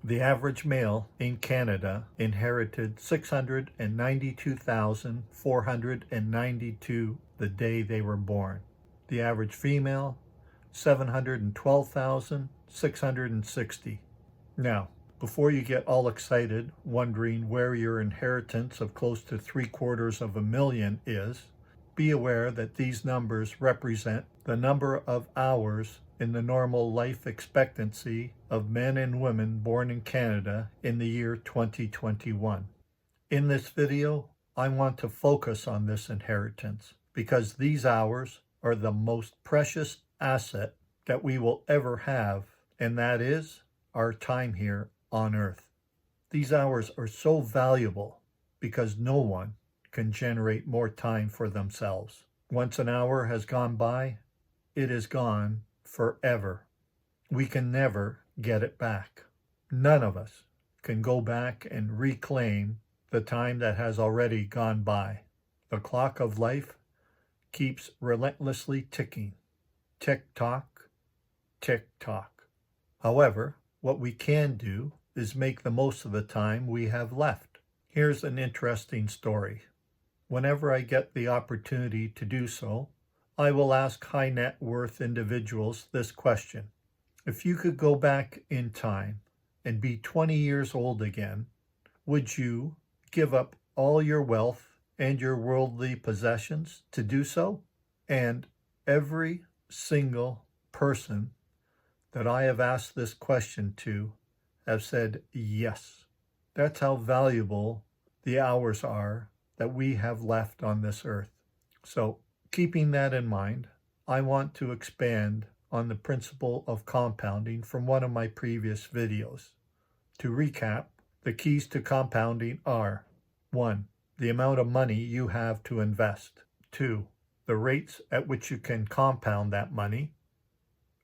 The average male in Canada inherited $692,492 the day they were born. The average female, 712,660. Now, before you get all excited wondering where your inheritance of close to $750,000 is, be aware that these numbers represent the number of hours in the normal life expectancy of men and women born in Canada in the year 2021. In this video, I want to focus on this inheritance because these hours are the most precious asset that we will ever have, and that is our time here on Earth. These hours are so valuable because no one can generate more time for themselves. Once an hour has gone by, it is gone forever. We can never get it back. None of us can go back and reclaim the time that has already gone by. The clock of life keeps relentlessly ticking. Tick-tock, tick-tock. However, what we can do is make the most of the time we have left. Here's an interesting story. Whenever I get the opportunity to do so, I will ask high net worth individuals this question. If you could go back in time and be 20 years old again, would you give up all your wealth and your worldly possessions to do so? And every single person that I have asked this question to have said yes. That's how valuable the hours are that we have left on this earth. So, keeping that in mind, I want to expand on the principle of compounding from one of my previous videos. To recap, the keys to compounding are: 1. The amount of money you have to invest. 2. The rates at which you can compound that money.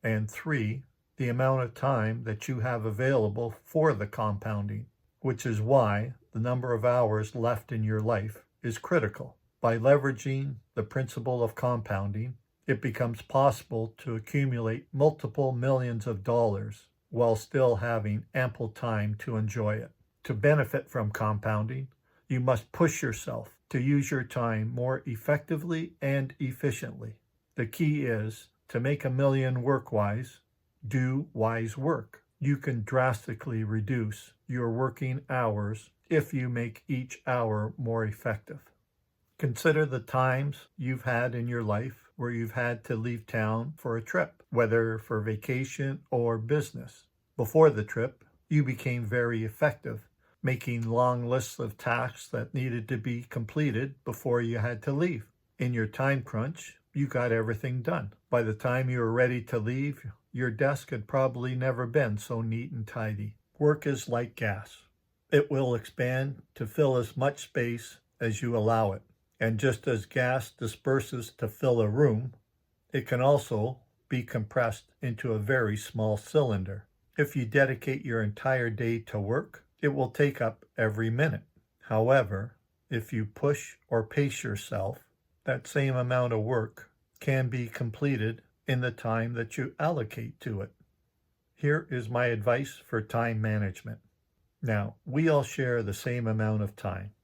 And 3. The amount of time that you have available for the compounding, which is why the number of hours left in your life is critical. By leveraging the principle of compounding, it becomes possible to accumulate multiple millions of dollars while still having ample time to enjoy it. To benefit from compounding, you must push yourself to use your time more effectively and efficiently. The key is to make a million work wise, do wise work. You can drastically reduce your working hours if you make each hour more effective. Consider the times you've had in your life where you've had to leave town for a trip, whether for vacation or business. Before the trip, you became very effective, making long lists of tasks that needed to be completed before you had to leave. In your time crunch, you got everything done. By the time you were ready to leave, your desk had probably never been so neat and tidy. Work is like gas. It will expand to fill as much space as you allow it. And just as gas disperses to fill a room, it can also be compressed into a very small cylinder. If you dedicate your entire day to work, it will take up every minute. However, if you push or pace yourself, that same amount of work can be completed in the time that you allocate to it. Here is my advice for time management. Now, we all share the same amount of time,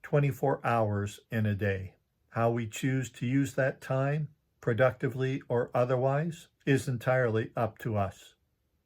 24 hours in a day. How we choose to use that time, productively or otherwise, is entirely up to us.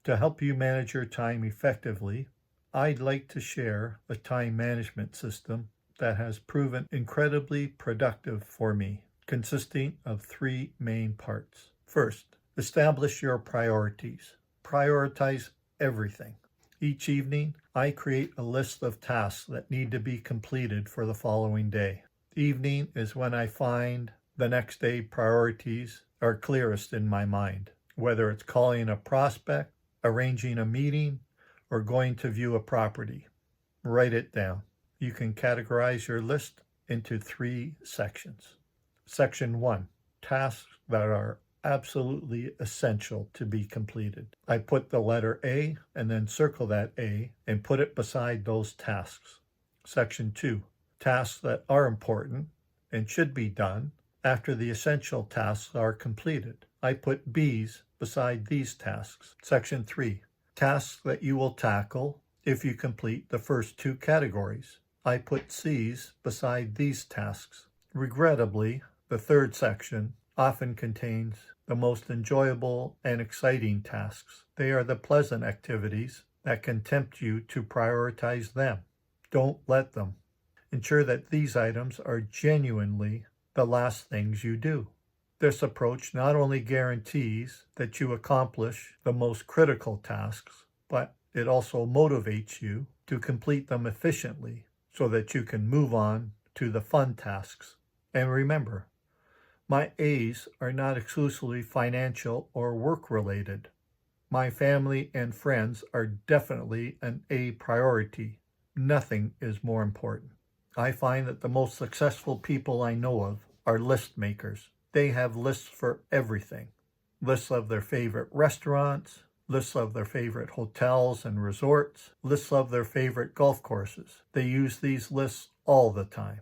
To help you manage your time effectively, I'd like to share a time management system that has proven incredibly productive for me, consisting of 3 main parts. First, establish your priorities. Prioritize everything. Each evening, I create a list of tasks that need to be completed for the following day. Evening is when I find the next day priorities are clearest in my mind, whether it's calling a prospect, arranging a meeting, or going to view a property. Write it down. You can categorize your list into 3 sections. Section 1, tasks that are absolutely essential to be completed. I put the letter A and then circle that A and put it beside those tasks. Section 2, tasks that are important and should be done after the essential tasks are completed. I put B's beside these tasks. Section 3, tasks that you will tackle if you complete the first two categories. I put C's beside these tasks. Regrettably, the third section often contains the most enjoyable and exciting tasks. They are the pleasant activities that can tempt you to prioritize them. Don't let them. Ensure that these items are genuinely the last things you do. This approach not only guarantees that you accomplish the most critical tasks, but it also motivates you to complete them efficiently so that you can move on to the fun tasks. And remember, my A's are not exclusively financial or work-related. My family and friends are definitely an A priority. Nothing is more important. I find that the most successful people I know of are list makers. They have lists for everything. Lists of their favorite restaurants, lists of their favorite hotels and resorts, lists of their favorite golf courses. They use these lists all the time.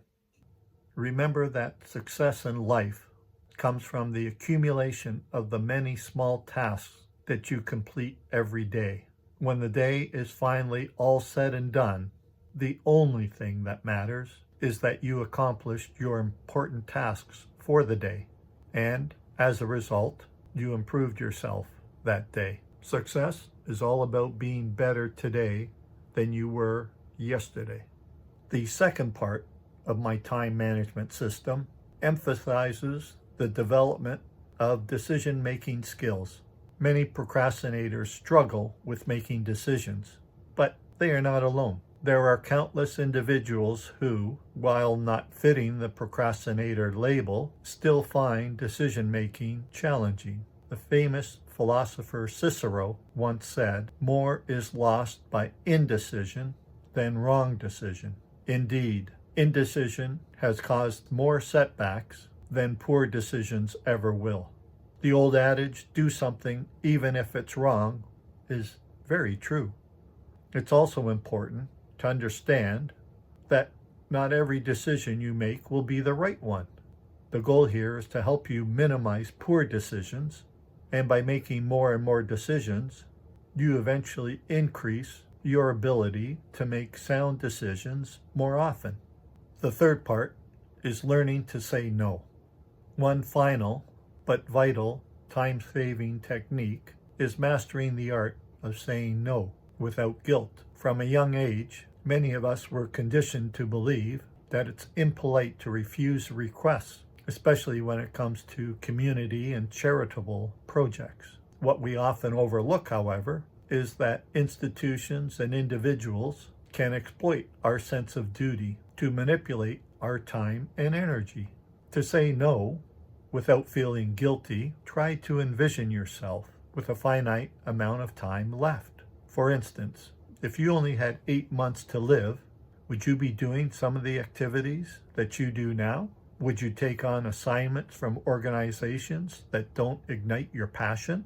Remember that success in life comes from the accumulation of the many small tasks that you complete every day. When the day is finally all said and done, the only thing that matters is that you accomplished your important tasks for the day, and as a result, you improved yourself that day. Success is all about being better today than you were yesterday. The second part of my time management system emphasizes the development of decision-making skills. Many procrastinators struggle with making decisions, but they are not alone. There are countless individuals who, while not fitting the procrastinator label, still find decision-making challenging. The famous philosopher Cicero once said, "More is lost by indecision than wrong decision." Indeed, indecision has caused more setbacks than poor decisions ever will. The old adage, "do something even if it's wrong," is very true. It's also important to understand that not every decision you make will be the right one. The goal here is to help you minimize poor decisions, and by making more and more decisions, you eventually increase your ability to make sound decisions more often. The third part is learning to say no. One final but vital time-saving technique is mastering the art of saying no without guilt. From a young age, many of us were conditioned to believe that it's impolite to refuse requests, especially when it comes to community and charitable projects. What we often overlook, however, is that institutions and individuals can exploit our sense of duty to manipulate our time and energy. To say no without feeling guilty, try to envision yourself with a finite amount of time left. For instance, if you only had 8 months to live, would you be doing some of the activities that you do now? Would you take on assignments from organizations that don't ignite your passion?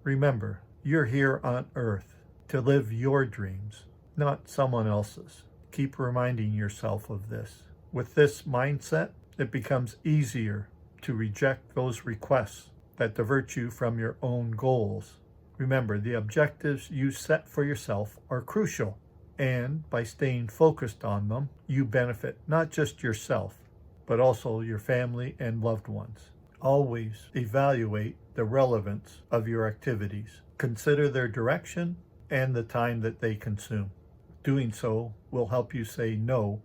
Remember, you're here on Earth to live your dreams, not someone else's. Keep reminding yourself of this. With this mindset, it becomes easier to reject those requests that divert you from your own goals. Remember, the objectives you set for yourself are crucial, and by staying focused on them, you benefit not just yourself, but also your family and loved ones. Always evaluate the relevance of your activities. Consider their direction and the time that they consume. Doing so will help you say no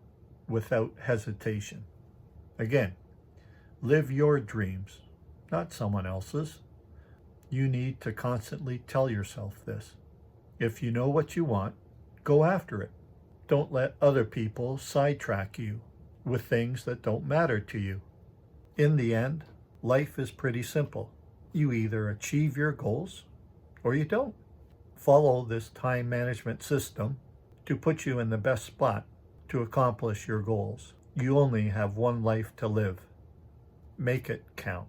without hesitation. Again, live your dreams, not someone else's. You need to constantly tell yourself this. If you know what you want, go after it. Don't let other people sidetrack you with things that don't matter to you. In the end, life is pretty simple. You either achieve your goals or you don't. Follow this time management system to put you in the best spot to accomplish your goals. You only have one life to live. Make it count.